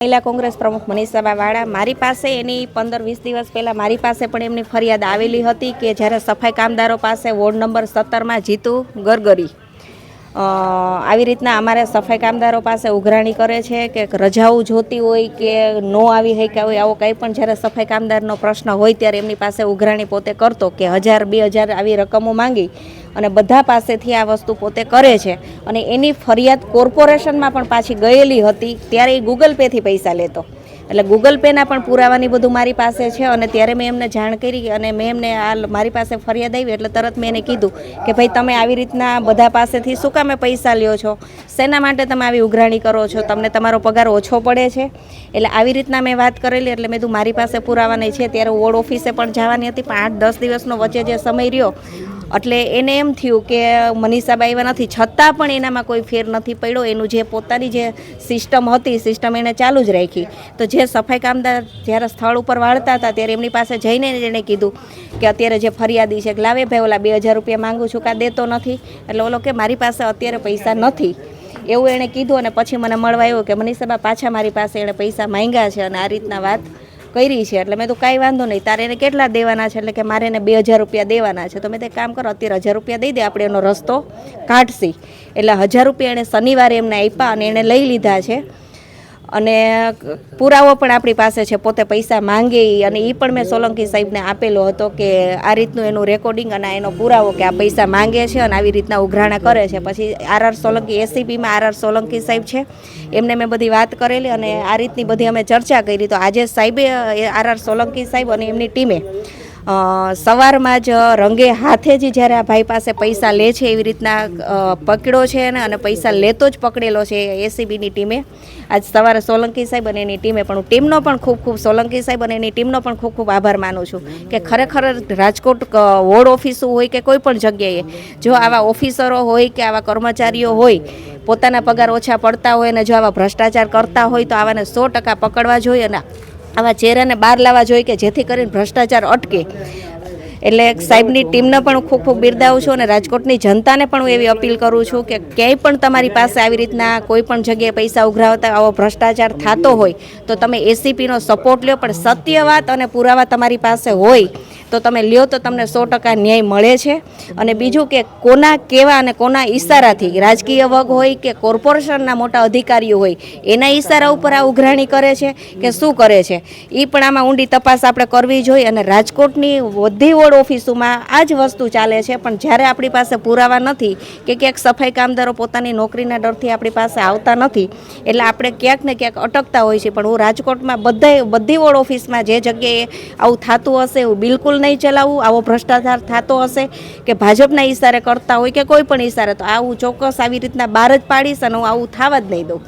મહિલા કોંગ્રેસ પ્રમુખ મનીષાબા વાળા મારી પાસે એની 15-20 દિવસ પહેલાં મારી પાસે પણ એમની ફરિયાદ આવેલી હતી કે જ્યારે સફાઈ કામદારો પાસે વોર્ડ નંબર 17માં જીતુ ગરગરી આવી રીતના અમારે સફાઈ કામદારો પાસે ઉઘરાણી કરે છે કે રજાઓ જોતી હોય કે નો આવી શક્યા હોય, આવો કંઈ પણ જ્યારે સફાઈ કામદારનો પ્રશ્ન હોય ત્યારે એમની પાસે ઉઘરાણી પોતે કરતો કે 1000-2000 આવી રકમો માંગી અને બધા પાસેથી આ વસ્તુ પોતે કરે છે અને એની ફરિયાદ કોર્પોરેશનમાં પણ પાછી ગયેલી હતી ત્યારે એ ગૂગલ પેથી પૈસા લેતો. એટલે ગૂગલ પેના પણ પુરાવાની બધું મારી પાસે છે અને ત્યારે મેં એમને જાણ કરી અને મેં એમને મારી પાસે ફરિયાદ આવી એટલે તરત મેં એને કીધું કે ભાઈ તમે આવી રીતના બધા પાસેથી શું કામે પૈસા લ્યો છો, શેના માટે તમે આવી ઉઘરાણી કરો છો, તમને તમારો પગાર ઓછો પડે છે. એટલે આવી રીતના મેં વાત કરેલી એટલે મેં કીધું મારી પાસે પુરાવા નહીં છે. ત્યારે વોર્ડ ઓફિસે પણ જવાની હતી પણ 8-10 દિવસનો વચ્ચે જે સમય રહ્યો એટલે એને એમ થયું કે મનીષાબા આવ્યા નથી, છતાં પણ એનામાં કોઈ ફેર નથી પડ્યો. એનું જે પોતાની જે સિસ્ટમ હતી સિસ્ટમ એને ચાલુ જ રાખી. તો જે સફાઈ કામદાર જ્યારે સ્થળ ઉપર વાળતા હતા ત્યારે એમની પાસે જઈને એણે કીધું કે અત્યારે જે ફરિયાદી છે કે લાવે ભાઈ ઓલા 2000 રૂપિયા માગું છું કાં દેતો નથી. એટલે ઓલો કે મારી પાસે અત્યારે પૈસા નથી એવું એણે કીધું અને પછી મને મળવા આવ્યો કે મનીષાબા પાછા મારી પાસે એણે પૈસા માંગ્યા છે અને આ રીતના વાત કરી છે. એટલે મેં તો કાંઈ વાંધો નહીં, તારે એને કેટલા દેવાના છે? એટલે કે મારે એને 2000 રૂપિયા દેવાના છે. તો મેં તે કામ કરો અત્યારે 1000 રૂપિયા દઈ દે, આપણે એનો રસ્તો કાઢશી. એટલે 1000 રૂપિયા એણે શનિવારે એમને આપ્યા અને એણે લઈ લીધા છે અને પુરાવો પણ આપણી પાસે છે, પોતે પૈસા માંગે અને એ પણ મેં સોલંકી સાહેબને આપેલો હતો કે આ રીતનું એનું રેકોર્ડિંગ અને એનો પુરાવો કે આ પૈસા માંગે છે અને આવી રીતના ઉઘરાણા કરે છે. પછી આર સોલંકી એસીપીમાં આર સોલંકી સાહેબ છે એમને મેં બધી વાત કરેલી અને આ રીતની બધી અમે ચર્ચા કરી. તો આજે સાહેબે આર સોલંકી સાહેબ અને એમની ટીમે સવારમાં જ રંગે હાથે જ જ્યારે આ ભાઈ પાસે પૈસા લે છે એવી રીતના પકડ્યો છે અને પૈસા લેતો જ પકડેલો છે એસીબીની ટીમે. આજ સવારે સોલંકી સાહેબ અને એની ટીમે પણ હું ટીમનો પણ ખૂબ સોલંકી સાહેબ અને એની ટીમનો પણ ખૂબ આભાર માનું છું કે ખરેખર રાજકોટ વોર્ડ ઓફિસો હોય કે કોઈ પણ જગ્યાએ જો આવા ઓફિસરો હોય કે આવા કર્મચારીઓ હોય પોતાના પગાર ઓછા પડતા હોય અને જો આવા ભ્રષ્ટાચાર કરતા હોય તો આવાને 100% પકડવા જોઈએ અને આવા ચહેરાને બહાર લાવવા જોઈએ કે જેથી કરીને ભ્રષ્ટાચાર અટકે. એટલે સાહેબની ટીમને પણ ખૂબ બિરદાવું છું અને રાજકોટની જનતાને પણ હું એવી અપીલ કરું છું કે ક્યાંય પણ તમારી પાસે આવી રીતના કોઈ પણ જગ્યાએ પૈસા ઉઘરાવતા આવો ભ્રષ્ટાચાર થતો હોય તો તમે એસીપીનો સપોર્ટ લ્યો, પણ સત્ય વાત અને પુરાવા તમારી પાસે હોય તો તમે લ્યો તો તમને 100% ન્યાય મળે છે. અને બીજું કે કોના કેવા અને કોના ઈશારાથી રાજકીય વર્ગ હોય કે કોર્પોરેશનના મોટા અધિકારીઓ હોય એના ઈશારા ઉપર આ ઉઘરાણી કરે છે કે શું કરે છે એ પણ આમાં ઊંડી તપાસ આપણે કરવી જોઈએ. અને રાજકોટની બધી વોર્ડ ઓફિસોમાં આ જ વસ્તુ ચાલે છે પણ જ્યારે આપણી પાસે પુરાવા નથી કે ક્યાંક સફાઈ કામદારો પોતાની નોકરીના ડરથી આપણી પાસે આવતા નથી એટલે આપણે ક્યાંક ને ક્યાંક અટકતા હોય છે. પણ હું રાજકોટમાં બધી વોર્ડ ઓફિસમાં જે જગ્યાએ આવું થતું હશે એવું બિલકુલ નહીં ચલાવવું. આવો ભ્રષ્ટાચાર થતો હશે કે ભાજપના ઈશારે કરતા હોય કે કોઈ પણ ઈશારે તો આવું ચોક્કસ આવી રીતના બહાર જ પાડીશ અને હું આવું થવા જ નહીં દઉં.